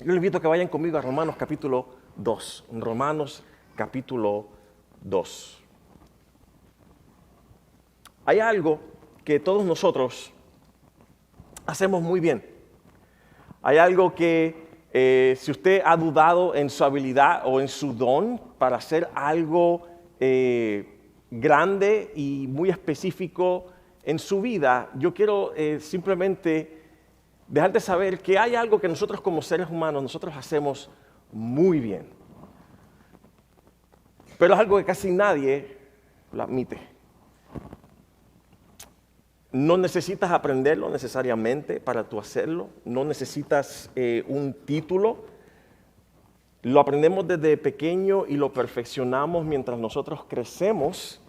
Yo les invito a que vayan conmigo a Romanos capítulo 2. Romanos capítulo 2. Hay algo que todos nosotros hacemos muy bien. Hay algo que si usted ha dudado en su habilidad o en su don para hacer algo grande y muy específico en su vida, yo quiero simplemente dejarte saber que hay algo que nosotros como seres humanos, nosotros hacemos muy bien. Pero es algo que casi nadie lo admite. No necesitas aprenderlo necesariamente para tú hacerlo. No necesitas un título. Lo aprendemos desde pequeño y lo perfeccionamos mientras nosotros crecemos.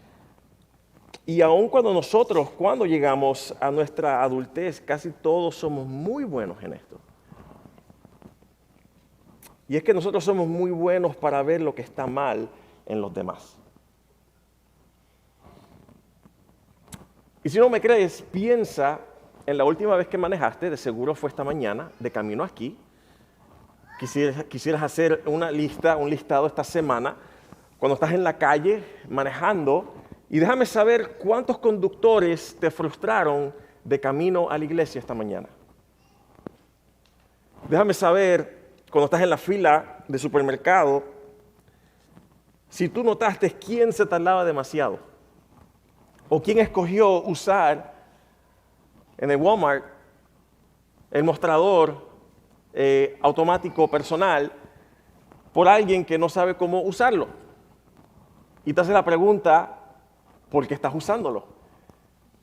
Y aun cuando llegamos a nuestra adultez, casi todos somos muy buenos en esto. Y es que nosotros somos muy buenos para ver lo que está mal en los demás. Y si no me crees, piensa en la última vez que manejaste, de seguro fue esta mañana, de camino aquí. Quisieras hacer un listado esta semana, cuando estás en la calle manejando, y déjame saber cuántos conductores te frustraron de camino a la iglesia esta mañana. Déjame saber, cuando estás en la fila de supermercado, si tú notaste quién se tardaba demasiado. ¿O quién escogió usar en el Walmart el mostrador automático personal por alguien que no sabe cómo usarlo? Y te hace la pregunta, ¿por qué estás usándolo?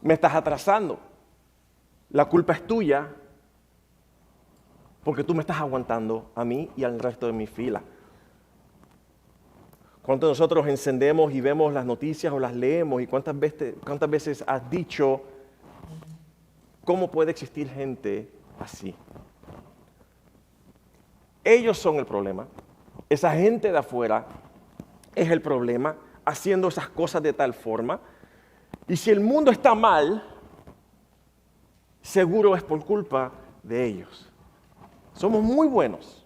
Me estás atrasando. La culpa es tuya porque tú me estás aguantando a mí y al resto de mi fila. ¿Cuántos de nosotros encendemos y vemos las noticias o las leemos? ¿Y cuántas veces has dicho, cómo puede existir gente así? Ellos son el problema. Esa gente de afuera es el problema, haciendo esas cosas de tal forma. Y si el mundo está mal, seguro es por culpa de ellos. Somos muy buenos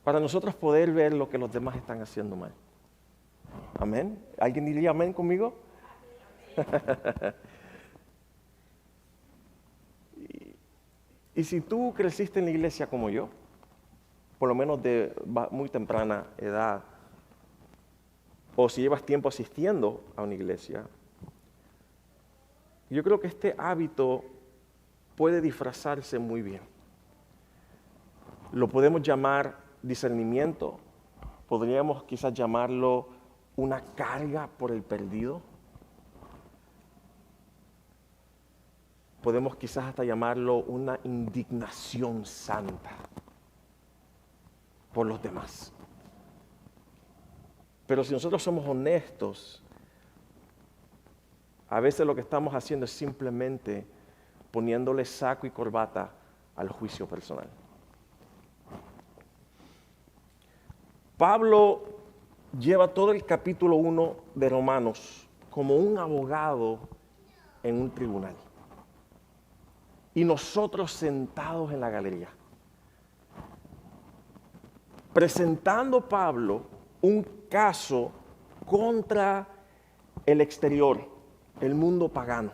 para nosotros poder ver lo que los demás están haciendo mal. ¿Amén? ¿Alguien diría amén conmigo? y si tú creciste en la iglesia como yo, por lo menos de muy temprana edad, o si llevas tiempo asistiendo a una iglesia, yo creo que este hábito puede disfrazarse muy bien. Lo podemos llamar discernimiento, podríamos quizás llamarlo una carga por el perdido. Podemos quizás hasta llamarlo una indignación santa por los demás. Pero si nosotros somos honestos, a veces lo que estamos haciendo es simplemente poniéndole saco y corbata al juicio personal. Pablo lleva todo el capítulo 1 de Romanos como un abogado en un tribunal. Y nosotros sentados en la galería, presentando Pablo un caso contra el exterior, el mundo pagano.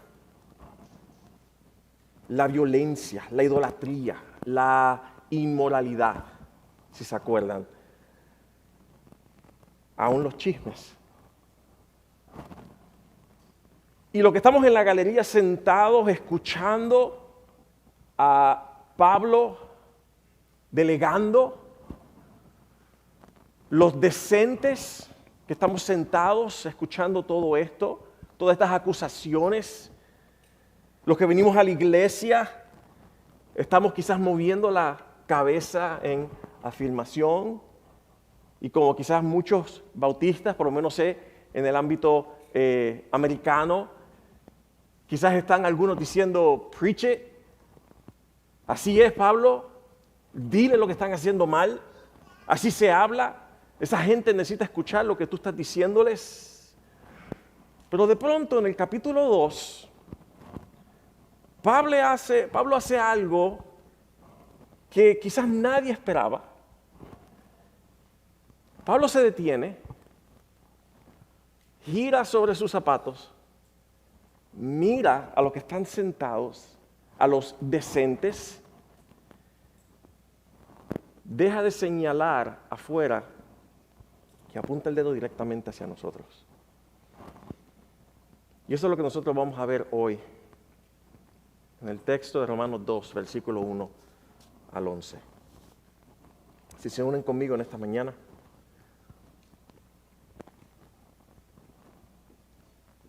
La violencia, la idolatría, la inmoralidad, si se acuerdan. Aún los chismes. Y lo que estamos en la galería sentados escuchando a Pablo delegando, los decentes que estamos sentados escuchando todo esto, todas estas acusaciones, los que venimos a la iglesia, estamos quizás moviendo la cabeza en afirmación. Y como quizás muchos bautistas, por lo menos sé, en el ámbito americano, quizás están algunos diciendo, preach it. Así es, Pablo, dile lo que están haciendo mal. Así se habla. Esa gente necesita escuchar lo que tú estás diciéndoles. Pero de pronto en el capítulo 2, Pablo hace algo que quizás nadie esperaba. Pablo se detiene, gira sobre sus zapatos, mira a los que están sentados, a los decentes, deja de señalar afuera y apunta el dedo directamente hacia nosotros. Y eso es lo que nosotros vamos a ver hoy en el texto de Romanos 2, versículo 1 al 11. Si se unen conmigo en esta mañana.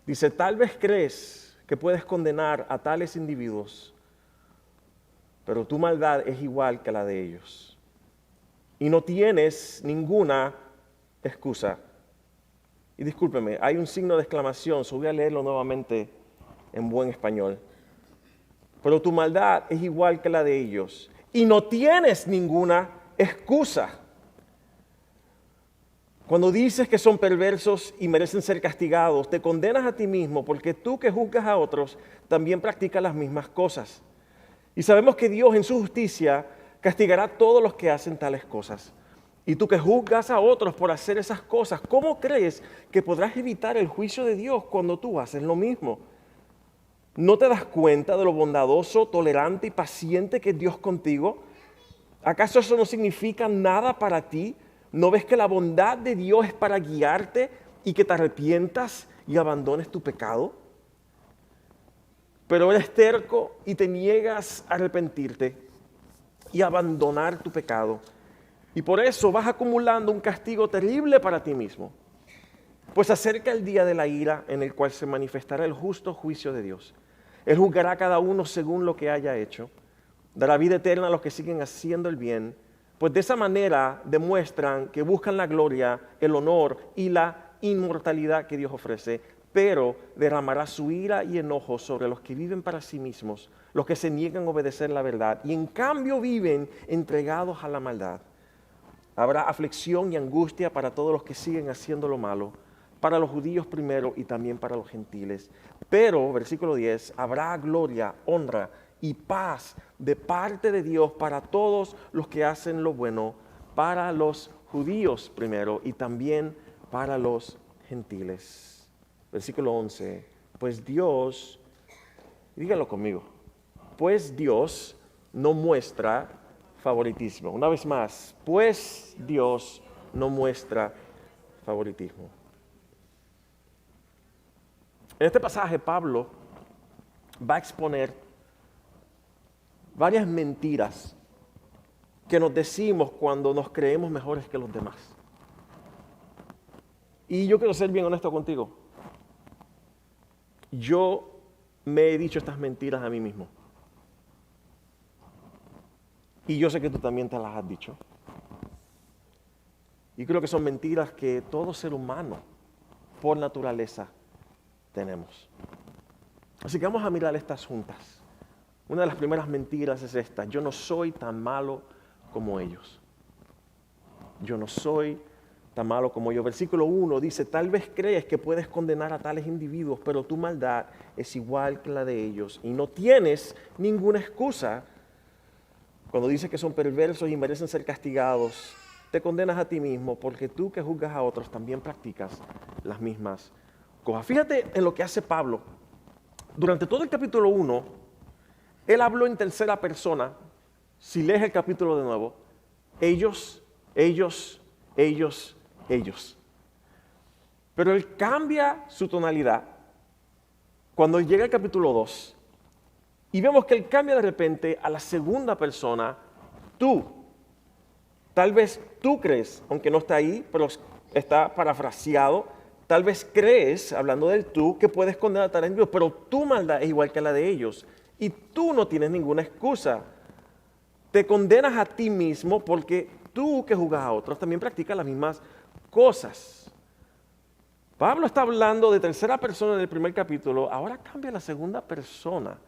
Dice, tal vez crees que puedes condenar a tales individuos, pero tu maldad es igual que la de ellos. Y no tienes ninguna excusa. Y discúlpeme, hay un signo de exclamación, voy a leerlo nuevamente en buen español. Pero tu maldad es igual que la de ellos. Y no tienes ninguna excusa. Cuando dices que son perversos y merecen ser castigados, te condenas a ti mismo porque tú que juzgas a otros también practicas las mismas cosas. Y sabemos que Dios en su justicia castigará a todos los que hacen tales cosas. Y tú que juzgas a otros por hacer esas cosas, ¿cómo crees que podrás evitar el juicio de Dios cuando tú haces lo mismo? ¿No te das cuenta de lo bondadoso, tolerante y paciente que es Dios contigo? ¿Acaso eso no significa nada para ti? ¿No ves que la bondad de Dios es para guiarte y que te arrepientas y abandones tu pecado? Pero eres terco y te niegas a arrepentirte y abandonar tu pecado. Y por eso vas acumulando un castigo terrible para ti mismo. Pues acerca el día de la ira en el cual se manifestará el justo juicio de Dios. Él juzgará a cada uno según lo que haya hecho. Dará vida eterna a los que siguen haciendo el bien. Pues de esa manera demuestran que buscan la gloria, el honor y la inmortalidad que Dios ofrece. Pero derramará su ira y enojo sobre los que viven para sí mismos, los que se niegan a obedecer la verdad y en cambio viven entregados a la maldad. Habrá aflicción y angustia para todos los que siguen haciendo lo malo, para los judíos primero y también para los gentiles. Pero, versículo 10, habrá gloria, honra y paz de parte de Dios para todos los que hacen lo bueno, para los judíos primero y también para los gentiles. Versículo 11, pues Dios, díganlo conmigo, pues Dios no muestra favoritismo. Una vez más, pues Dios no muestra favoritismo. En este pasaje Pablo va a exponer varias mentiras que nos decimos cuando nos creemos mejores que los demás. Y yo quiero ser bien honesto contigo. Yo me he dicho estas mentiras a mí mismo. Y yo sé que tú también te las has dicho. Y creo que son mentiras que todo ser humano, por naturaleza, tenemos. Así que vamos a mirar estas juntas. Una de las primeras mentiras es esta: yo no soy tan malo como ellos. Yo no soy tan malo como ellos. Versículo 1 dice, tal vez crees que puedes condenar a tales individuos, pero tu maldad es igual que la de ellos y no tienes ninguna excusa. Cuando dices que son perversos y merecen ser castigados, te condenas a ti mismo porque tú que juzgas a otros también practicas las mismas cosas. Fíjate en lo que hace Pablo. Durante todo el capítulo 1, él habló en tercera persona. Si lees el capítulo de nuevo, ellos. Pero él cambia su tonalidad cuando llega al capítulo 2. Y vemos que él cambia de repente a la segunda persona, tú. Tal vez tú crees, aunque no está ahí, pero está parafraseado. Tal vez crees, hablando del tú, que puedes condenar a tal individuo, pero tu maldad es igual que la de ellos. Y tú no tienes ninguna excusa. Te condenas a ti mismo porque tú que juzgas a otros también practicas las mismas cosas. Pablo está hablando de tercera persona en el primer capítulo, ahora cambia a la segunda persona.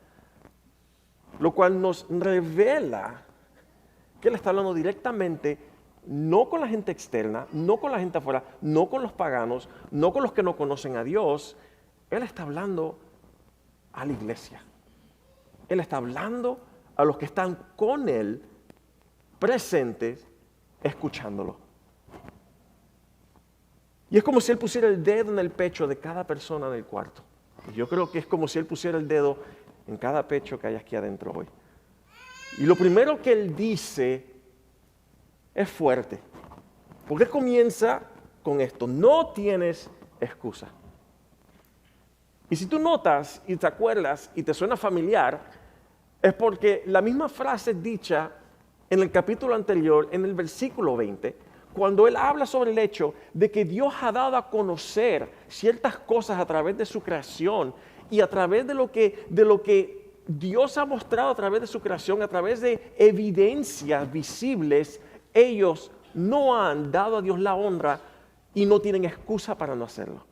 Lo cual nos revela que él está hablando directamente, no con la gente externa, no con la gente afuera, no con los paganos, no con los que no conocen a Dios. Él está hablando a la iglesia. Él está hablando a los que están con él presentes escuchándolo. Y es como si Él pusiera el dedo en el pecho de cada persona del cuarto. Y yo creo que es como si Él pusiera el dedo en cada pecho que hay aquí adentro hoy. Y lo primero que Él dice es fuerte. Porque Él comienza con esto: no tienes excusa. Y si tú notas y te acuerdas y te suena familiar, es porque la misma frase es dicha en el capítulo anterior, en el versículo 20, cuando Él habla sobre el hecho de que Dios ha dado a conocer ciertas cosas a través de su creación y a través de lo que Dios ha mostrado a través de su creación, a través de evidencias visibles. Ellos no han dado a Dios la honra y no tienen excusa para no hacerlo.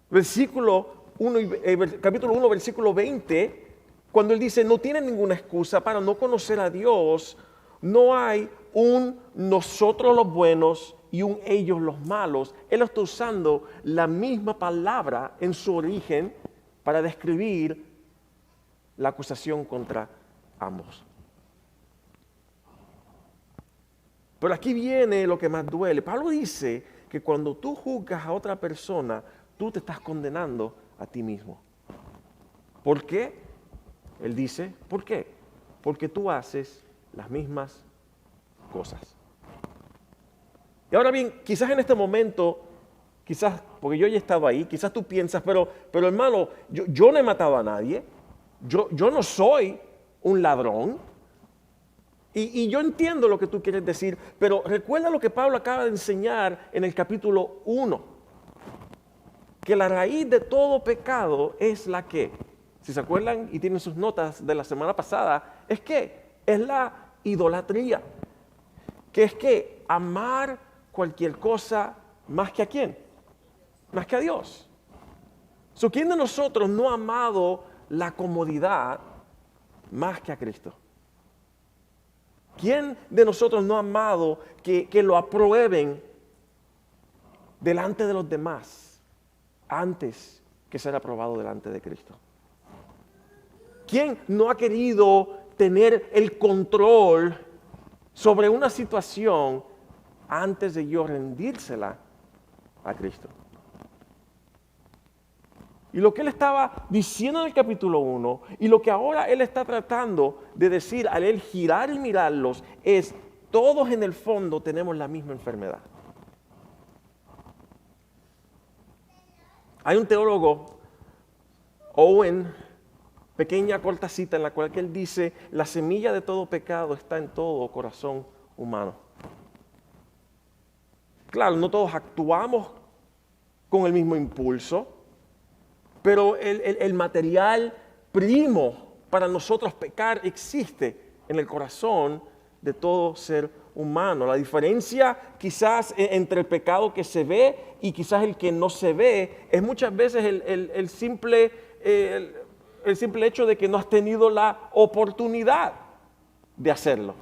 Capítulo 1, versículo 20, cuando Él dice, no tienen ninguna excusa para no conocer a Dios, no hay un nosotros los buenos y un ellos los malos. Él está usando la misma palabra en su origen para describir la acusación contra ambos. Pero aquí viene lo que más duele. Pablo dice que cuando tú juzgas a otra persona, tú te estás condenando a ti mismo. ¿Por qué? Él dice, ¿por qué? Porque tú haces las mismas cosas. Y ahora bien, quizás en este momento, quizás, porque yo ya he estado ahí, quizás tú piensas, pero hermano, yo no he matado a nadie, yo no soy un ladrón. Y yo entiendo lo que tú quieres decir, pero recuerda lo que Pablo acaba de enseñar en el capítulo 1, que la raíz de todo pecado es la que, si se acuerdan y tienen sus notas de la semana pasada, es la idolatría, que es que amar cualquier cosa más que a quién, más que a Dios. ¿Quién de nosotros no ha amado la comodidad más que a Cristo? ¿Quién de nosotros no ha amado que lo aprueben delante de los demás antes que ser aprobado delante de Cristo? ¿Quién no ha querido tener el control sobre una situación antes de yo rendírsela a Cristo? Y lo que Él estaba diciendo en el capítulo 1 y lo que ahora Él está tratando de decir al Él girar y mirarlos es: todos en el fondo tenemos la misma enfermedad. Hay un teólogo, Owen, pequeña corta cita en la cual él dice: la semilla de todo pecado está en todo corazón humano. Claro, no todos actuamos con el mismo impulso, pero el material primo para nosotros pecar existe en el corazón de todo ser humano. La diferencia quizás entre el pecado que se ve y quizás el que no se ve es muchas veces el simple hecho de que no has tenido la oportunidad de hacerlo.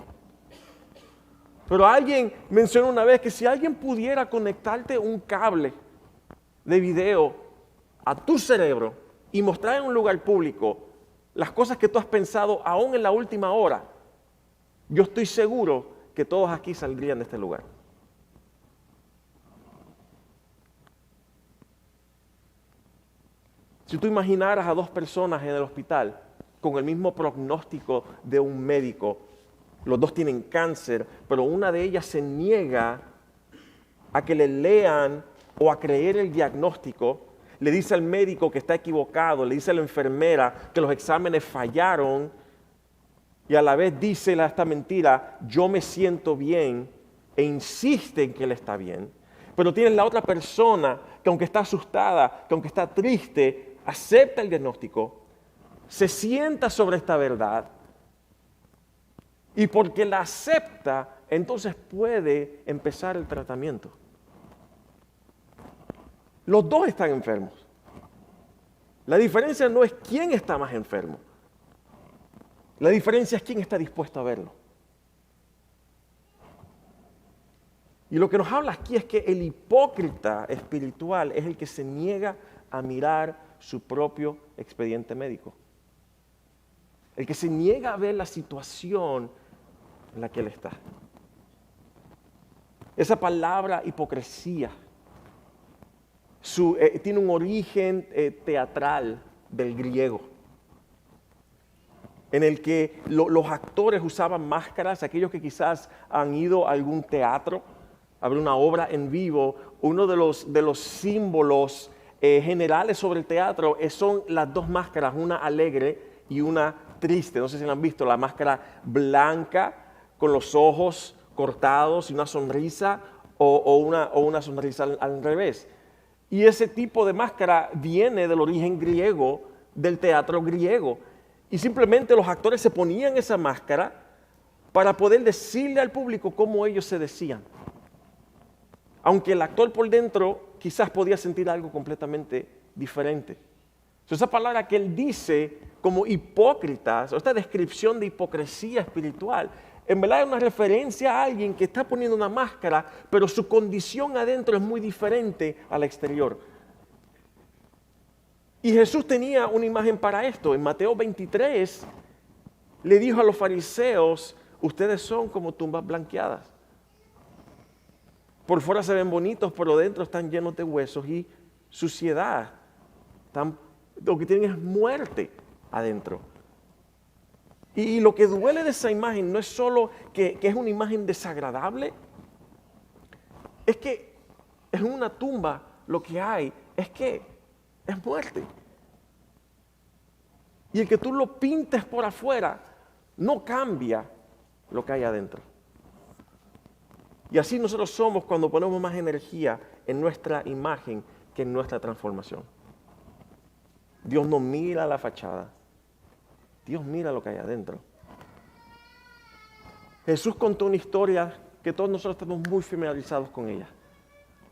Pero alguien mencionó una vez que si alguien pudiera conectarte un cable de video a tu cerebro y mostrar en un lugar público las cosas que tú has pensado aún en la última hora, yo estoy seguro que todos aquí saldrían de este lugar. Si tú imaginaras a dos personas en el hospital con el mismo pronóstico de un médico, los dos tienen cáncer, pero una de ellas se niega a que le lean o a creer el diagnóstico, le dice al médico que está equivocado, le dice a la enfermera que los exámenes fallaron y a la vez dice esta mentira: yo me siento bien, e insiste en que él está bien. Pero tienes la otra persona que, aunque está asustada, que aunque está triste, acepta el diagnóstico, se sienta sobre esta verdad y porque la acepta, entonces puede empezar el tratamiento. Los dos están enfermos. La diferencia no es quién está más enfermo. La diferencia es quién está dispuesto a verlo. Y lo que nos habla aquí es que el hipócrita espiritual es el que se niega a mirar su propio expediente médico. El que se niega a ver la situación en la que Él está. Esa palabra hipocresía tiene un origen teatral del griego, en el que los actores usaban máscaras. Aquellos que quizás han ido a algún teatro a ver una obra en vivo, uno de los símbolos generales sobre el teatro son las dos máscaras, una alegre y una triste. No sé si la han visto, la máscara blanca con los ojos cortados y una sonrisa, o una sonrisa al revés. Y ese tipo de máscara viene del origen griego, del teatro griego. Y simplemente los actores se ponían esa máscara para poder decirle al público cómo ellos se decían. Aunque el actor por dentro quizás podía sentir algo completamente diferente. Entonces, esa palabra que él dice como hipócritas, o esta descripción de hipocresía espiritual, en verdad es una referencia a alguien que está poniendo una máscara, pero su condición adentro es muy diferente al exterior. Y Jesús tenía una imagen para esto. En Mateo 23 le dijo a los fariseos: ustedes son como tumbas blanqueadas. Por fuera se ven bonitos, pero dentro están llenos de huesos y suciedad. Lo que tienen es muerte adentro. Y lo que duele de esa imagen no es solo que es una imagen desagradable, es que en una tumba lo que hay es que es muerte. Y el que tú lo pintes por afuera no cambia lo que hay adentro. Y así nosotros somos cuando ponemos más energía en nuestra imagen que en nuestra transformación. Dios no mira la fachada, Dios mira lo que hay adentro. Jesús contó una historia que todos nosotros estamos muy familiarizados con ella.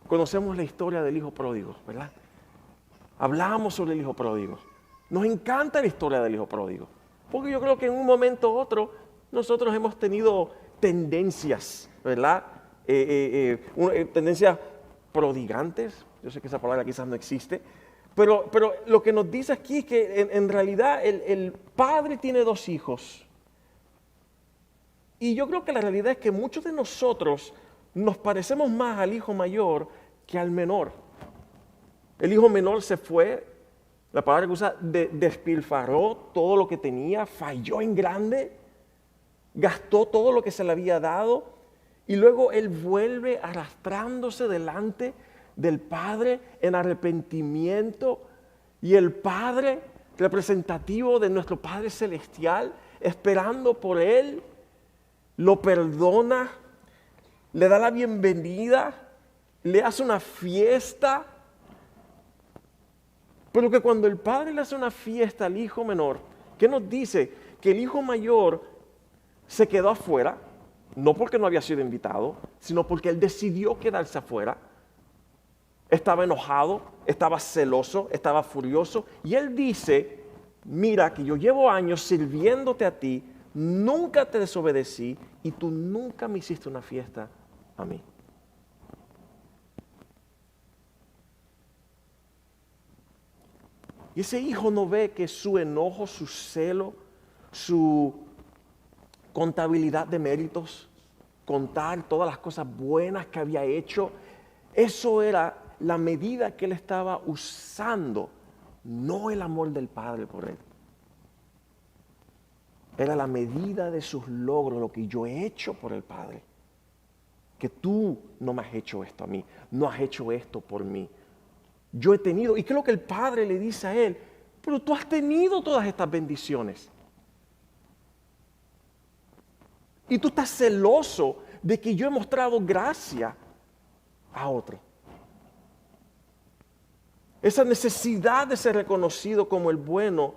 Conocemos la historia del hijo pródigo, ¿verdad? Hablamos sobre el hijo pródigo. Nos encanta la historia del hijo pródigo, porque yo creo que en un momento u otro nosotros hemos tenido tendencias, ¿verdad? Tendencias prodigantes. Yo sé que esa palabra quizás no existe, pero lo que nos dice aquí es que en realidad el padre tiene dos hijos. Y yo creo que la realidad es que muchos de nosotros nos parecemos más al hijo mayor que al menor. El hijo menor se fue, la palabra que usa, despilfarró todo lo que tenía, falló en grande, gastó todo lo que se le había dado, y luego él vuelve arrastrándose delante del Padre en arrepentimiento, y el Padre, representativo de nuestro Padre Celestial, esperando por él, lo perdona, le da la bienvenida, le hace una fiesta. Pero que cuando el padre le hace una fiesta al hijo menor, ¿qué nos dice? Que el hijo mayor se quedó afuera, no porque no había sido invitado, sino porque él decidió quedarse afuera. Estaba enojado, estaba celoso, estaba furioso. Y él dice: mira que yo llevo años sirviéndote a ti, nunca te desobedecí y tú nunca me hiciste una fiesta a mí. Y ese hijo no ve que su enojo, su celo, su contabilidad de méritos, contar todas las cosas buenas que había hecho, eso era la medida que él estaba usando, no el amor del Padre por él. Era la medida de sus logros, lo que yo he hecho por el Padre. Que tú no me has hecho esto a mí, no has hecho esto por mí. Yo he tenido, y creo que el Padre le dice a él: pero tú has tenido todas estas bendiciones. Y tú estás celoso de que yo he mostrado gracia a otro. Esa necesidad de ser reconocido como el bueno,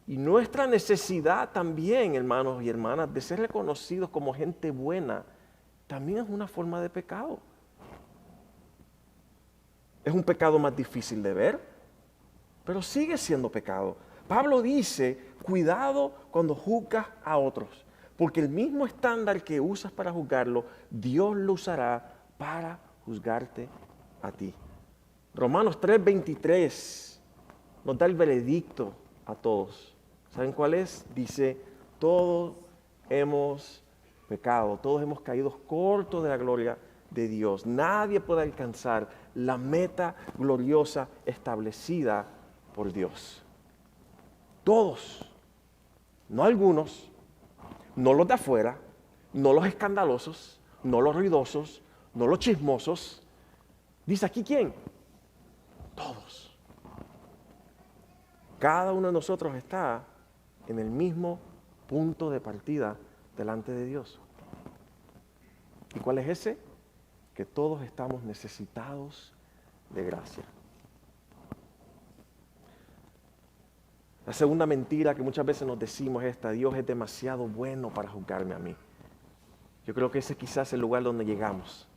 y nuestra necesidad también, hermanos y hermanas, de ser reconocidos como gente buena, también es una forma de pecado. Es un pecado más difícil de ver, pero sigue siendo pecado. Pablo dice: cuidado cuando juzgas a otros, porque el mismo estándar que usas para juzgarlo, Dios lo usará para juzgarte a ti. Romanos 3:23 nos da el veredicto a todos. ¿Saben cuál es? Dice: todo hemos pecado, todos hemos caído cortos de la gloria de Dios. Nadie puede alcanzar la meta gloriosa establecida por Dios. Todos, no algunos, no los de afuera, no los escandalosos, no los ruidosos, no los chismosos. Dice aquí, ¿quién? Todos. Cada uno de nosotros está en el mismo punto de partida delante de Dios. ¿Y cuál es ese? Que todos estamos necesitados de gracia. La segunda mentira que muchas veces nos decimos es esta: Dios es demasiado bueno para juzgarme a mí. Yo creo que ese quizás es el lugar donde llegamos.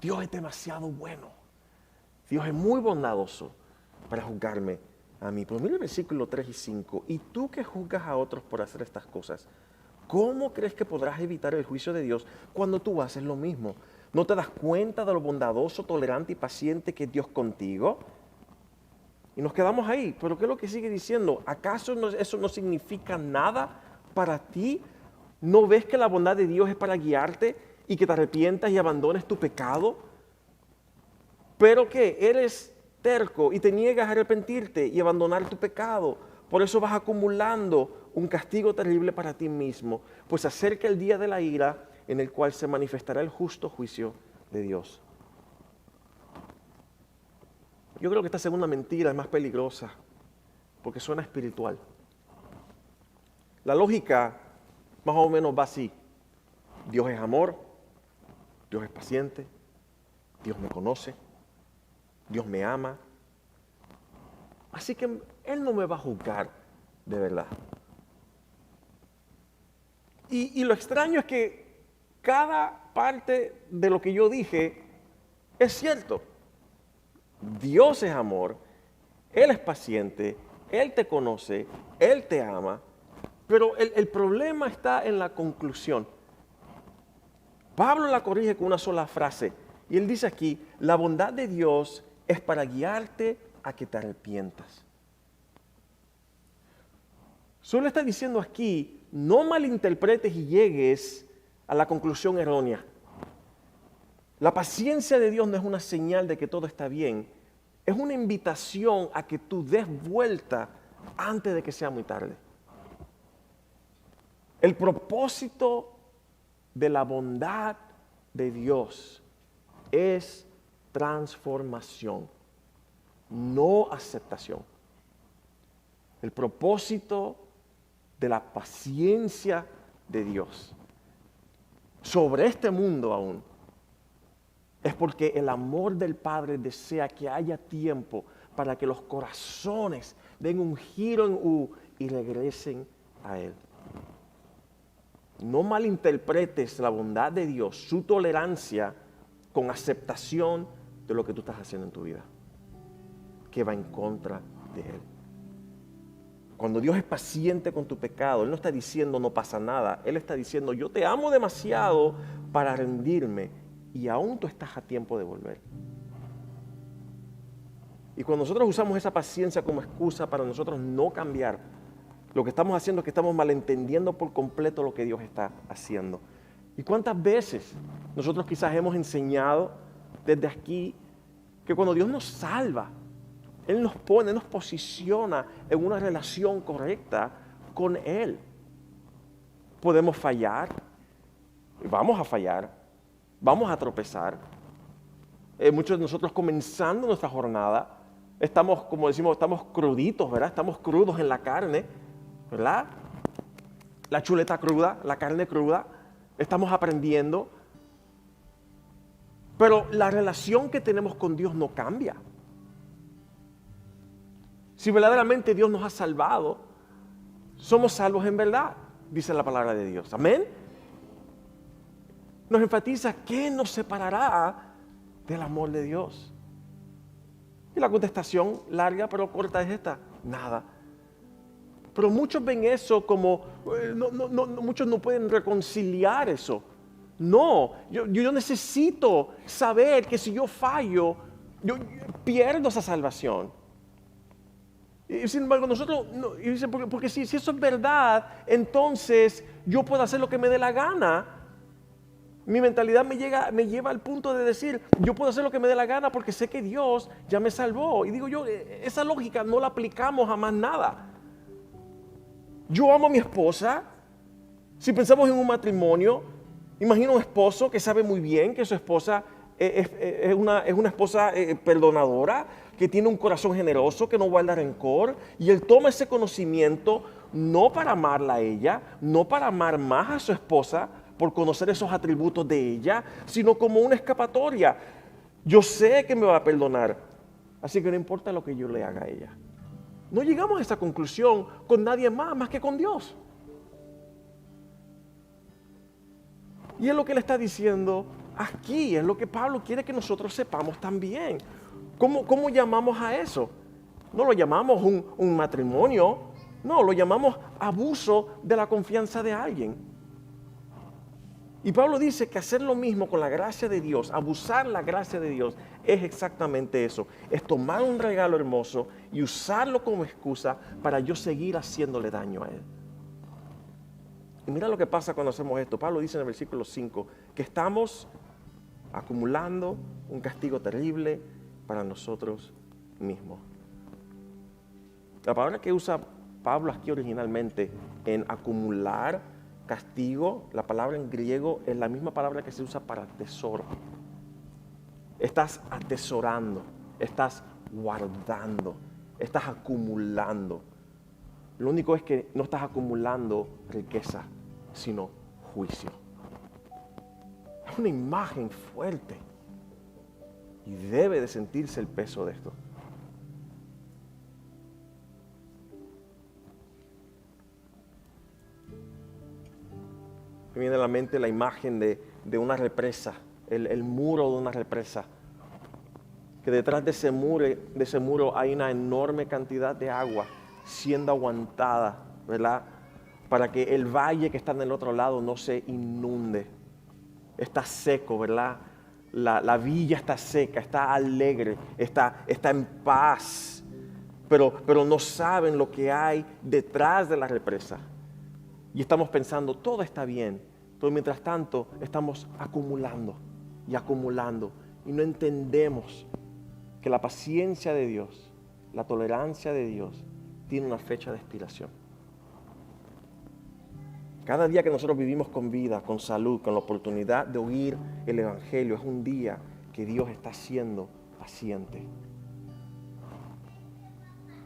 Dios es demasiado bueno. Dios es muy bondadoso para juzgarme a mí. Pero mira el versículo 3 y 5. Y tú que juzgas a otros por hacer estas cosas, ¿cómo crees que podrás evitar el juicio de Dios cuando tú haces lo mismo? ¿No te das cuenta de lo bondadoso, tolerante y paciente que es Dios contigo? Y nos quedamos ahí. ¿Pero qué es lo que sigue diciendo? ¿Acaso eso no significa nada para ti? ¿No ves que la bondad de Dios es para guiarte y que te arrepientas y abandones tu pecado? ¿Pero qué? Eres terco y te niegas a arrepentirte y abandonar tu pecado. Por eso vas acumulando un castigo terrible para ti mismo, pues acerca el día de la ira en el cual se manifestará el justo juicio de Dios. Yo creo que esta segunda mentira es más peligrosa porque suena espiritual. La lógica más o menos va así: Dios es amor, Dios es paciente, Dios me conoce, Dios me ama, así que Él no me va a juzgar de verdad. Y lo extraño es que cada parte de lo que yo dije es cierto. Dios es amor, Él es paciente, Él te conoce, Él te ama, pero el problema está en la conclusión. Pablo la corrige con una sola frase y él dice aquí: la bondad de Dios es para guiarte a que te arrepientas. Solo está diciendo aquí: no malinterpretes y llegues a la conclusión errónea. La paciencia de Dios no es una señal de que todo está bien, es una invitación a que tú des vuelta antes de que sea muy tarde. El propósito de la bondad de Dios es transformación, no aceptación. El propósito de la paciencia de Dios sobre este mundo aún es porque el amor del Padre desea que haya tiempo para que los corazones den un giro en U y regresen a Él. No malinterpretes la bondad de Dios, su tolerancia, con aceptación de lo que tú estás haciendo en tu vida, que va en contra de Él. Cuando Dios es paciente con tu pecado, Él no está diciendo no pasa nada. Él está diciendo: yo te amo demasiado para rendirme y aún tú estás a tiempo de volver. Y cuando nosotros usamos esa paciencia como excusa para nosotros no cambiar, lo que estamos haciendo es que estamos malentendiendo por completo lo que Dios está haciendo. ¿Y cuántas veces nosotros quizás hemos enseñado desde aquí que cuando Dios nos salva, Él nos pone, nos posiciona en una relación correcta con Él? Podemos fallar, vamos a fallar, vamos a tropezar. Muchos de nosotros comenzando nuestra jornada, estamos, como decimos, estamos cruditos, ¿verdad? Estamos crudos en la carne, ¿verdad? La chuleta cruda, la carne cruda, estamos aprendiendo. Pero la relación que tenemos con Dios no cambia. Si verdaderamente Dios nos ha salvado, somos salvos en verdad, dice la palabra de Dios. Amén. Nos enfatiza: ¿qué nos separará del amor de Dios? Y la contestación larga pero corta es esta: nada. Pero muchos ven eso como, muchos no pueden reconciliar eso. No, yo necesito saber que si yo fallo, yo pierdo esa salvación. Y sin embargo, nosotros, no, y dice, porque si eso es verdad, entonces yo puedo hacer lo que me dé la gana. Mi mentalidad me lleva al punto de decir, yo puedo hacer lo que me dé la gana porque sé que Dios ya me salvó. Y digo yo, esa lógica no la aplicamos a más nada. Yo amo a mi esposa. Si pensamos en un matrimonio, imagino un esposo que sabe muy bien que su esposa es una esposa perdonadora, que tiene un corazón generoso, que no guarda rencor, y él toma ese conocimiento no para amarla a ella, no para amar más a su esposa por conocer esos atributos de ella, sino como una escapatoria. Yo sé que me va a perdonar, así que no importa lo que yo le haga a ella. No llegamos a esa conclusión con nadie más que con Dios. Y es lo que él está diciendo aquí, es lo que Pablo quiere que nosotros sepamos también. ¿Cómo llamamos a eso? No lo llamamos un matrimonio, no, lo llamamos abuso de la confianza de alguien. Y Pablo dice que hacer lo mismo con la gracia de Dios, abusar la gracia de Dios, es exactamente eso. Es tomar un regalo hermoso y usarlo como excusa para yo seguir haciéndole daño a él. Y mira lo que pasa cuando hacemos esto. Pablo dice en el versículo 5 que estamos acumulando un castigo terrible para nosotros mismos. La palabra que usa Pablo aquí originalmente en acumular castigo, la palabra en griego es la misma palabra que se usa para tesoro. Estás atesorando, estás guardando, estás acumulando. Lo único es que no estás acumulando riqueza, sino juicio. Es una imagen fuerte y debe de sentirse el peso de esto. Me viene a la mente la imagen de una represa, el muro de una represa, que detrás de ese muro hay una enorme cantidad de agua siendo aguantada, ¿verdad? Para que el valle que está en el otro lado no se inunde. Está seco, ¿verdad? La villa está seca, está alegre, está en paz, pero no saben lo que hay detrás de la represa. Y estamos pensando, todo está bien, pero mientras tanto estamos acumulando y acumulando y no entendemos que la paciencia de Dios, la tolerancia de Dios tiene una fecha de expiración. Cada día que nosotros vivimos con vida, con salud, con la oportunidad de oír el Evangelio, es un día que Dios está siendo paciente.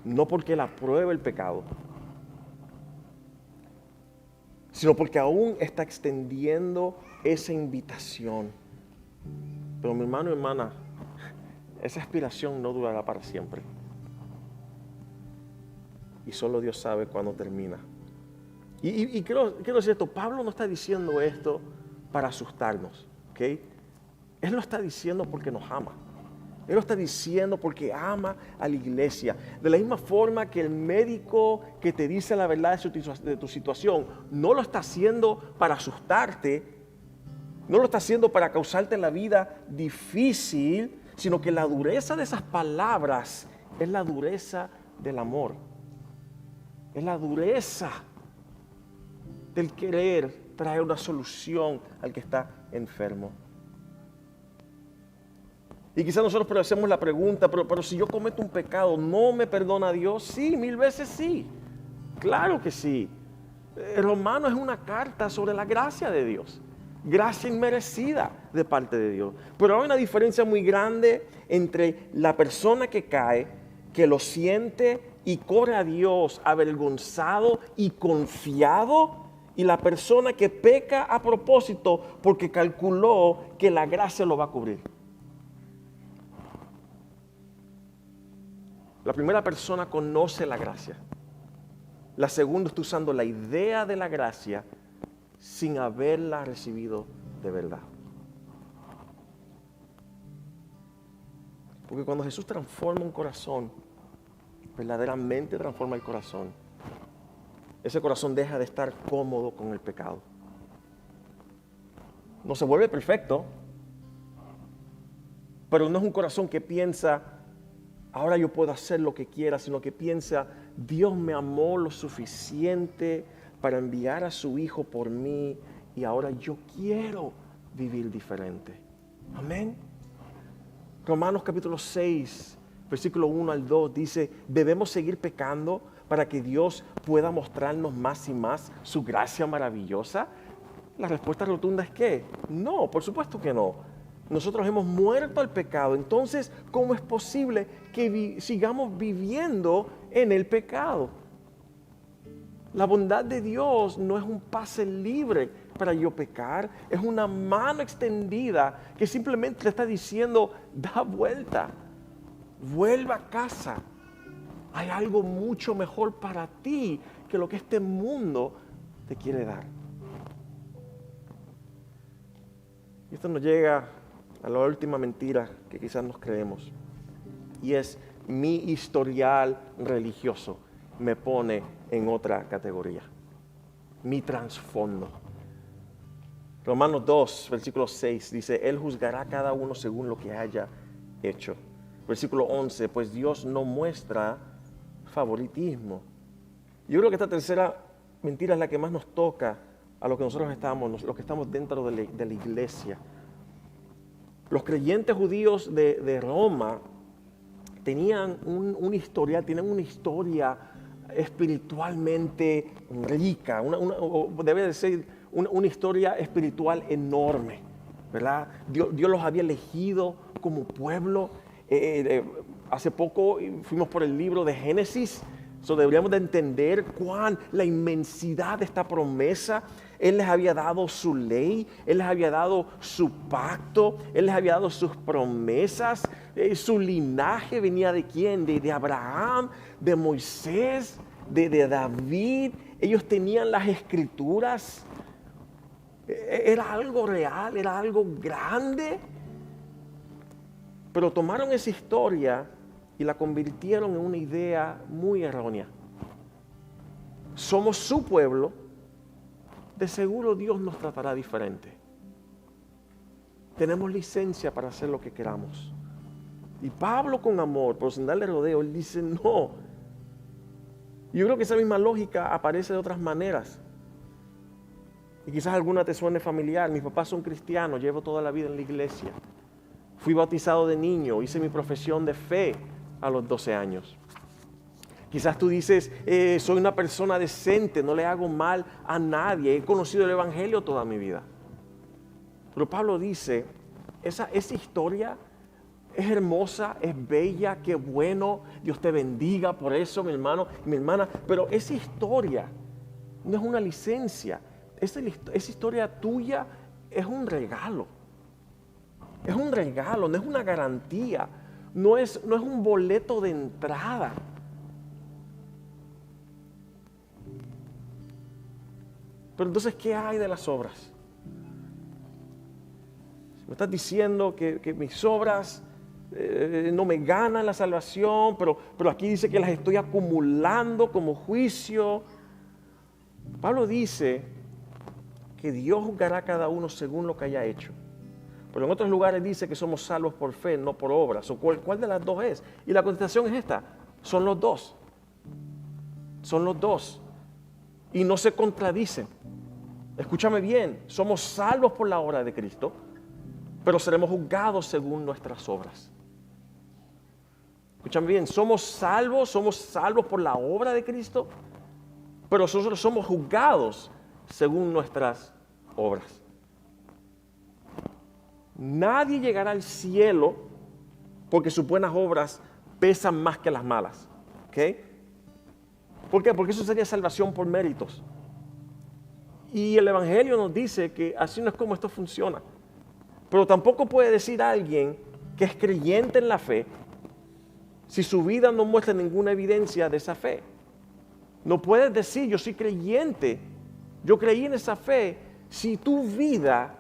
No porque Él apruebe el pecado, sino porque aún está extendiendo esa invitación. Pero mi hermano y hermana, esa expiración no durará para siempre. Y solo Dios sabe cuándo termina. Y quiero decir esto, Pablo no está diciendo esto para asustarnos, ¿ok? Él lo está diciendo porque nos ama. Él lo está diciendo porque ama a la iglesia. De la misma forma que el médico que te dice la verdad de tu situación, no lo está haciendo para asustarte, no lo está haciendo para causarte la vida difícil, sino que la dureza de esas palabras es la dureza del amor. Es la dureza del querer traer una solución al que está enfermo. Y quizás nosotros hacemos la pregunta, pero si yo cometo un pecado, ¿no me perdona Dios? Sí, 1000 veces sí. Claro que sí. El Romano es una carta sobre la gracia de Dios. Gracia inmerecida de parte de Dios. Pero hay una diferencia muy grande entre la persona que cae, que lo siente y corre a Dios avergonzado y confiado, y la persona que peca a propósito porque calculó que la gracia lo va a cubrir. La primera persona conoce la gracia. La segunda está usando la idea de la gracia sin haberla recibido de verdad. Porque cuando Jesús transforma un corazón, verdaderamente transforma el corazón, ese corazón deja de estar cómodo con el pecado. No se vuelve perfecto, pero no es un corazón que piensa, ahora yo puedo hacer lo que quiera, sino que piensa, Dios me amó lo suficiente para enviar a su Hijo por mí y ahora yo quiero vivir diferente. Amén. Romanos capítulo 6, versículo 1 al 2 dice, ¿debemos seguir pecando para que Dios pueda mostrarnos más y más su gracia maravillosa? La respuesta rotunda es que no, por supuesto que no. Nosotros hemos muerto al pecado, entonces, ¿cómo es posible que sigamos viviendo en el pecado? La bondad de Dios no es un pase libre para yo pecar, es una mano extendida que simplemente le está diciendo, da vuelta, vuelva a casa. Hay algo mucho mejor para ti que lo que este mundo te quiere dar. Y esto nos llega a la última mentira que quizás nos creemos. Y es mi historial religioso me pone en otra categoría. Mi trasfondo. Romanos 2, versículo 6 dice, Él juzgará a cada uno según lo que haya hecho. Versículo 11, pues Dios no muestra favoritismo. Yo creo que esta tercera mentira es la que más nos toca a lo que nosotros estamos, los que estamos dentro de la iglesia. Los creyentes judíos de Roma tenían un historial, tienen una historia espiritualmente rica, debe de ser una historia espiritual enorme, ¿verdad? Dios los había elegido como pueblo. Hace poco fuimos por el libro de Génesis, deberíamos de entender la inmensidad de esta promesa. Él les había dado su ley, Él les había dado su pacto, Él les había dado sus promesas. Su linaje venía ¿de quién? De Abraham, de Moisés, de David. Ellos tenían las escrituras. Era algo real, era algo grande. Pero tomaron esa historia y la convirtieron en una idea muy errónea. Somos su pueblo, de seguro Dios nos tratará diferente. Tenemos licencia para hacer lo que queramos. Y Pablo, con amor, pero sin darle rodeo, él dice no. Yo creo que esa misma lógica aparece de otras maneras. Y quizás alguna te suene familiar. Mis papás son cristianos, llevo toda la vida en la iglesia. Fui bautizado de niño, hice mi profesión de fe a los 12 años. Quizás tú dices, soy una persona decente, no le hago mal a nadie, he conocido el evangelio toda mi vida. Pero Pablo dice, esa historia es hermosa, es bella, qué bueno, Dios te bendiga por eso, mi hermano y mi hermana, pero esa historia no es una licencia, esa historia tuya es un regalo. Es un regalo, no es una garantía, no es un boleto de entrada. Pero entonces, ¿qué hay de las obras? Me estás diciendo que mis obras no me ganan la salvación, pero aquí dice que las estoy acumulando como juicio. Pablo dice que Dios juzgará a cada uno según lo que haya hecho. Pero en otros lugares dice que somos salvos por fe, no por obras. ¿Cuál de las dos es? Y la contestación es esta. Son los dos. Son los dos. Y no se contradicen. Escúchame bien. Somos salvos por la obra de Cristo, pero seremos juzgados según nuestras obras. Escúchame bien. Somos salvos por la obra de Cristo, pero nosotros somos juzgados según nuestras obras. Nadie llegará al cielo porque sus buenas obras pesan más que las malas. ¿Ok? ¿Por qué? Porque eso sería salvación por méritos. Y el Evangelio nos dice que así no es como esto funciona. Pero tampoco puede decir alguien que es creyente en la fe si su vida no muestra ninguna evidencia de esa fe. No puedes decir yo soy creyente, yo creí en esa fe, si tu vida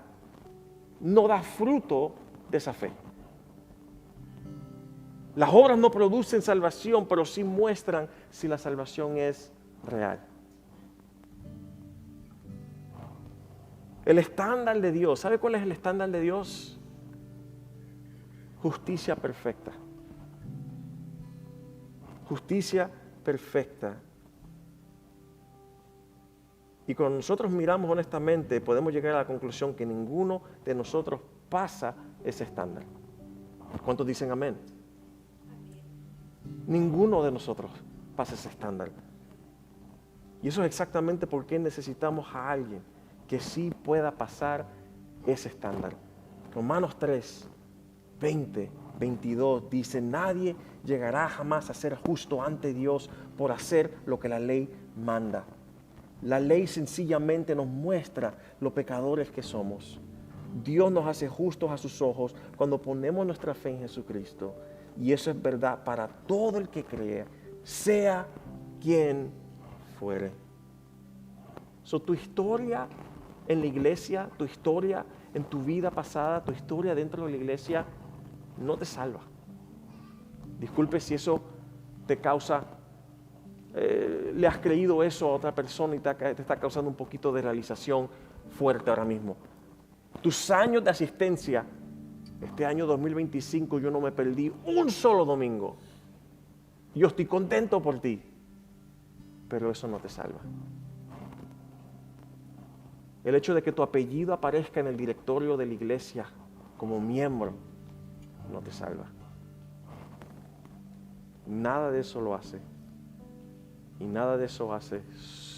no da fruto de esa fe. Las obras no producen salvación, pero sí muestran si la salvación es real. El estándar de Dios, ¿sabe cuál es el estándar de Dios? Justicia perfecta. justicia perfecta. Y cuando nosotros miramos honestamente, podemos llegar a la conclusión que ninguno de nosotros pasa ese estándar. ¿Cuántos dicen amén? Ninguno de nosotros pasa ese estándar. Y eso es exactamente por qué necesitamos a alguien que sí pueda pasar ese estándar. Romanos 3, 20, 22 dice: nadie llegará jamás a ser justo ante Dios por hacer lo que la ley manda. La ley sencillamente nos muestra lo pecadores que somos. Dios nos hace justos a sus ojos cuando ponemos nuestra fe en Jesucristo. Y eso es verdad para todo el que cree, sea quien fuere. Tu historia en la iglesia, tu historia en tu vida pasada, tu historia dentro de la iglesia, no te salva. Disculpe si eso te causa, le has creído eso a otra persona y te está causando un poquito de realización fuerte ahora mismo. Tus años de asistencia, este año 2025 yo no me perdí un solo domingo. Yo estoy contento por ti, pero eso no te salva. El hecho de que tu apellido aparezca en el directorio de la iglesia como miembro no te salva. Nada de eso lo hace. Y nada de eso hace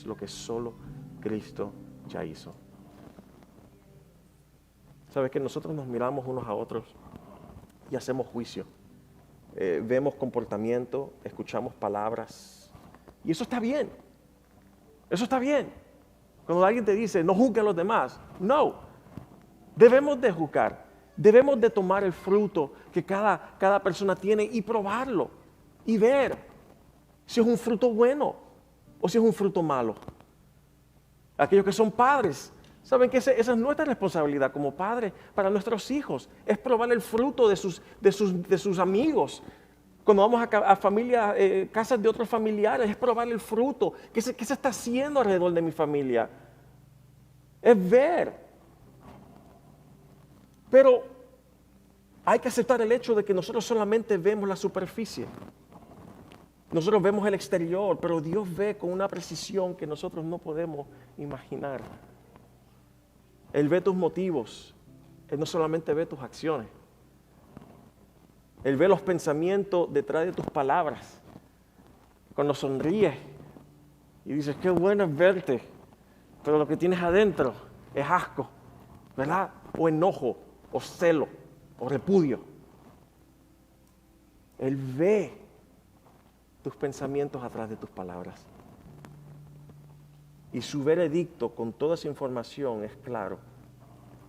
lo que solo Cristo ya hizo. Sabes que nosotros nos miramos unos a otros y hacemos juicio. Vemos comportamiento, escuchamos palabras. Y eso está bien. Eso está bien. Cuando alguien te dice, no juzgue a los demás. No. Debemos de juzgar. Debemos de tomar el fruto que cada persona tiene y probarlo. Y ver si es un fruto bueno o si es un fruto malo. Aquellos que son padres saben que esa es nuestra responsabilidad como padres para nuestros hijos. Es probar el fruto de sus amigos. Cuando vamos a familias, casas de otros familiares, es probar el fruto. ¿Qué se está haciendo alrededor de mi familia? Es ver. Pero hay que aceptar el hecho de que nosotros solamente vemos la superficie. Nosotros vemos el exterior, pero Dios ve con una precisión que nosotros no podemos imaginar. Él ve tus motivos. Él no solamente ve tus acciones. Él ve los pensamientos detrás de tus palabras. Cuando sonríes y dices, qué bueno es verte, pero lo que tienes adentro es asco, ¿verdad? O enojo, o celo, o repudio. Él ve tus pensamientos atrás de tus palabras. Y su veredicto con toda esa información es claro.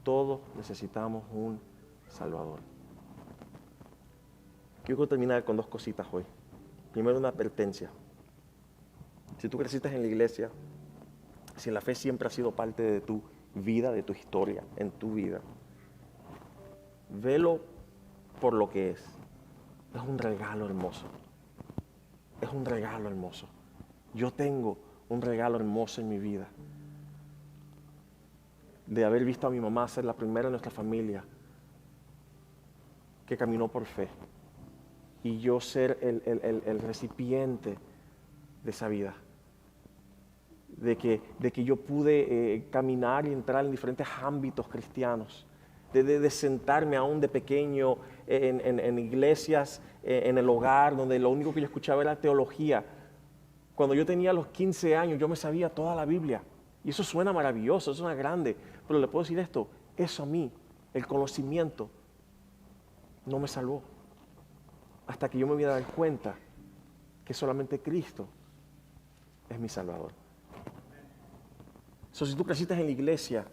Todos necesitamos un Salvador. Quiero terminar con dos cositas hoy. Primero, una advertencia. Si tú creciste en la iglesia, si la fe siempre ha sido parte de tu vida, de tu historia, en tu vida, velo por lo que es. Es un regalo hermoso. Es un regalo hermoso. Yo tengo un regalo hermoso en mi vida. De haber visto a mi mamá ser la primera en nuestra familia que caminó por fe. Y yo ser el recipiente de esa vida. De que yo pude caminar y entrar en diferentes ámbitos cristianos. De sentarme aún de pequeño en iglesias, en el hogar, donde lo único que yo escuchaba era teología. Cuando yo tenía los 15 años, yo me sabía toda la Biblia. Y eso suena maravilloso, eso suena grande. Pero le puedo decir esto, eso a mí, el conocimiento, no me salvó. Hasta que yo me voy a dar cuenta que solamente Cristo es mi Salvador. Si tú creciste en la iglesia,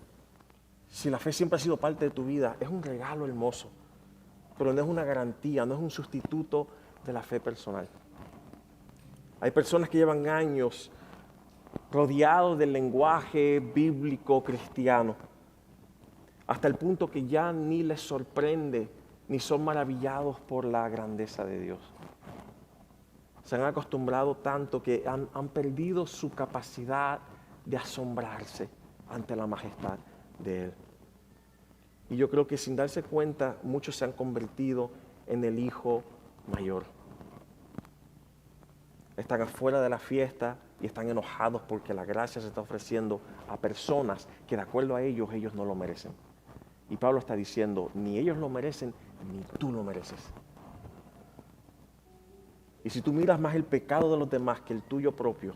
si la fe siempre ha sido parte de tu vida, es un regalo hermoso, pero no es una garantía, no es un sustituto de la fe personal. Hay personas que llevan años rodeados del lenguaje bíblico cristiano, hasta el punto que ya ni les sorprende, ni son maravillados por la grandeza de Dios. Se han acostumbrado tanto que han perdido su capacidad de asombrarse ante la majestad de Él. Y yo creo que sin darse cuenta, muchos se han convertido en el hijo mayor. están afuera de la fiesta y están enojados porque la gracia se está ofreciendo a personas que de acuerdo a ellos no lo merecen. Y Pablo está diciendo, ni ellos lo merecen, ni tú lo mereces. Y si tú miras más el pecado de los demás que el tuyo propio,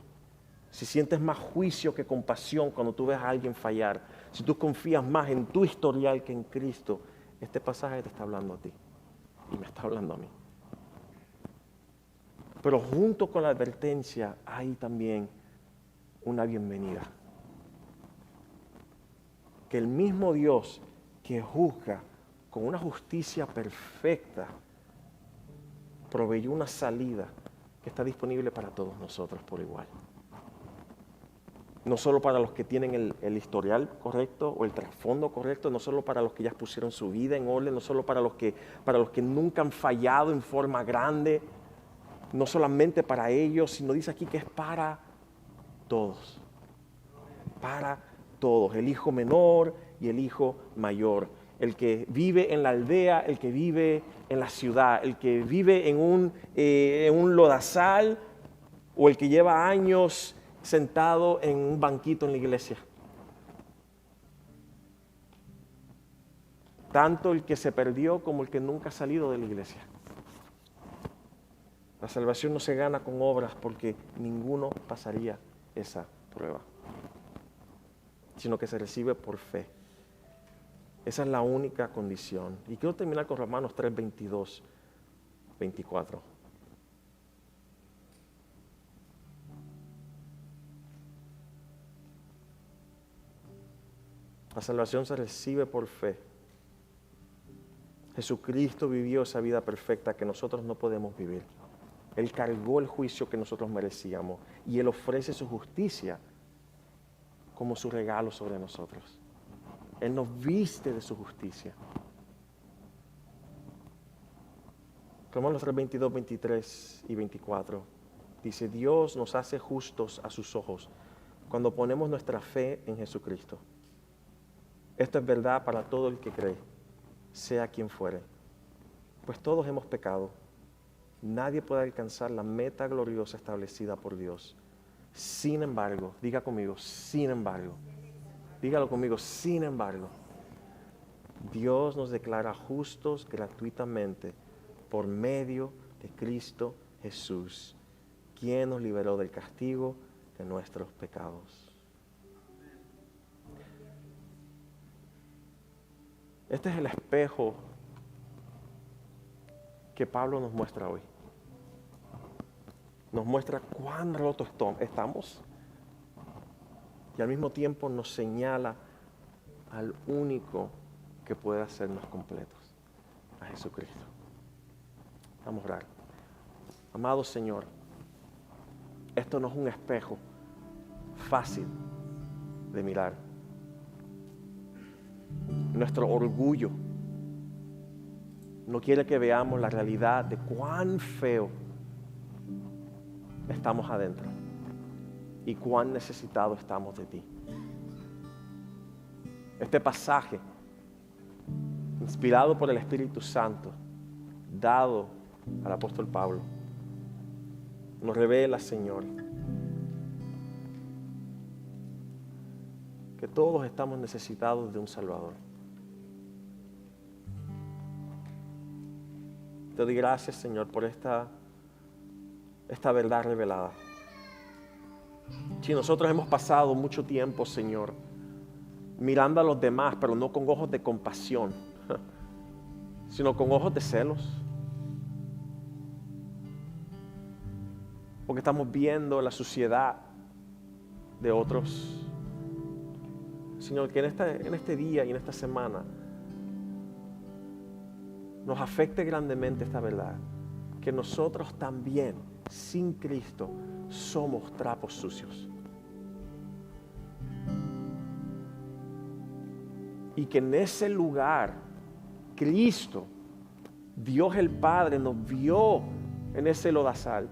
si sientes más juicio que compasión cuando tú ves a alguien fallar, si tú confías más en tu historial que en Cristo, este pasaje te está hablando a ti y me está hablando a mí. Pero junto con la advertencia hay también una bienvenida. Que el mismo Dios que juzga con una justicia perfecta proveyó una salida que está disponible para todos nosotros por igual. No solo para los que tienen el historial correcto o el trasfondo correcto, no solo para los que ya pusieron su vida en orden, no solo para los que nunca han fallado en forma grande, no solamente para ellos, sino dice aquí que es para todos. Para todos, el hijo menor y el hijo mayor. El que vive en la aldea, el que vive en la ciudad, el que vive en un lodazal o el que lleva años sentado en un banquito en la iglesia. Tanto el que se perdió como el que nunca ha salido de la iglesia. La salvación no se gana con obras porque ninguno pasaría esa prueba, sino que se recibe por fe. Esa es la única condición. Y quiero terminar con Romanos 3, 22, 24. La salvación se recibe por fe. Jesucristo vivió esa vida perfecta que nosotros no podemos vivir. Él cargó el juicio que nosotros merecíamos y Él ofrece su justicia como su regalo sobre nosotros. Él nos viste de su justicia. Romanos 3, 22, 23 y 24 dice, Dios nos hace justos a sus ojos cuando ponemos nuestra fe en Jesucristo. Esto es verdad para todo el que cree, sea quien fuere. Pues todos hemos pecado. Nadie puede alcanzar la meta gloriosa establecida por Dios. Sin embargo, diga conmigo, sin embargo. Dígalo conmigo, sin embargo. Dios nos declara justos gratuitamente por medio de Cristo Jesús, quien nos liberó del castigo de nuestros pecados. Este es el espejo que Pablo nos muestra hoy. Nos muestra cuán rotos estamos y al mismo tiempo nos señala al único que puede hacernos completos, a Jesucristo. Vamos a orar. Amado Señor, esto no es un espejo fácil de mirar. Nuestro orgullo no quiere que veamos la realidad de cuán feo estamos adentro y cuán necesitados estamos de ti. Este pasaje, inspirado por el Espíritu Santo, dado al apóstol Pablo, nos revela, Señor, que todos estamos necesitados de un Salvador. Te doy gracias, Señor, por esta verdad revelada. Si nosotros hemos pasado mucho tiempo, Señor, mirando a los demás, pero no con ojos de compasión, sino con ojos de celos. Porque estamos viendo la suciedad de otros. Señor, que en este día y en esta semana nos afecte grandemente esta verdad, que nosotros también, sin Cristo, somos trapos sucios. Y que en ese lugar, Cristo, Dios el Padre, nos vio en ese lodazal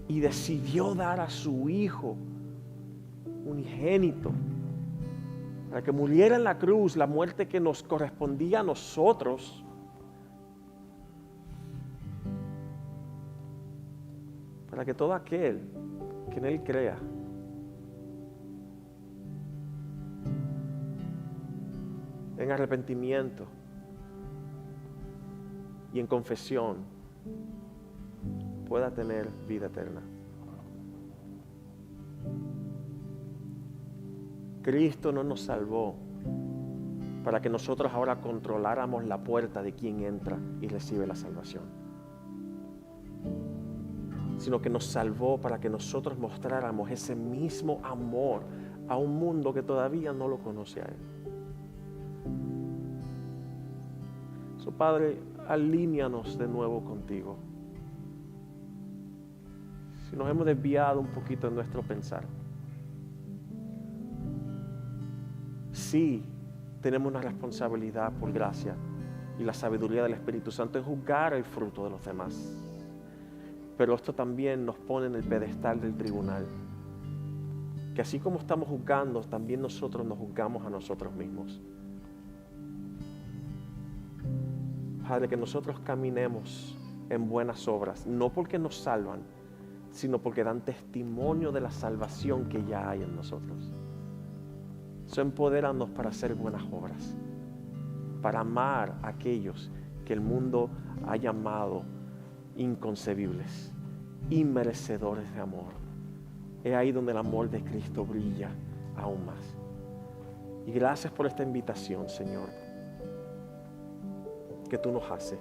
y decidió dar a su Hijo unigénito para que muriera en la cruz, la muerte que nos correspondía a nosotros, para que todo aquel que en Él crea en arrepentimiento y en confesión pueda tener vida eterna. Cristo no nos salvó para que nosotros ahora controláramos la puerta de quien entra y recibe la salvación, sino que nos salvó para que nosotros mostráramos ese mismo amor a un mundo que todavía no lo conoce a Él. So, Padre, alíñanos de nuevo contigo. Si nos hemos desviado un poquito en nuestro pensar, sí tenemos una responsabilidad por gracia y la sabiduría del Espíritu Santo en juzgar el fruto de los demás. Pero esto también nos pone en el pedestal del tribunal. Que así como estamos juzgando, también nosotros nos juzgamos a nosotros mismos. Padre, que nosotros caminemos en buenas obras, no porque nos salvan, sino porque dan testimonio de la salvación que ya hay en nosotros. Empodéranos para hacer buenas obras, para amar a aquellos que el mundo ha llamado inconcebibles, inmerecedores de amor. Es ahí donde el amor de Cristo brilla aún más. Y gracias por esta invitación, Señor, que tú nos haces.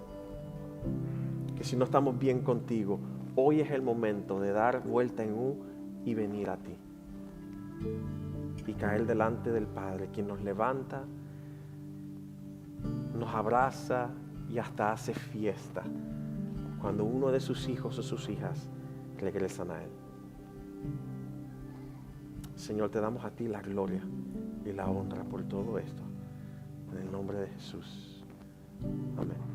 Que si no estamos bien contigo, hoy es el momento de dar vuelta en U y venir a ti. Y caer delante del Padre, quien nos levanta, nos abraza y hasta hace fiesta cuando uno de sus hijos o sus hijas regresan a Él. Señor, te damos a ti la gloria y la honra por todo esto. En el nombre de Jesús. Amén.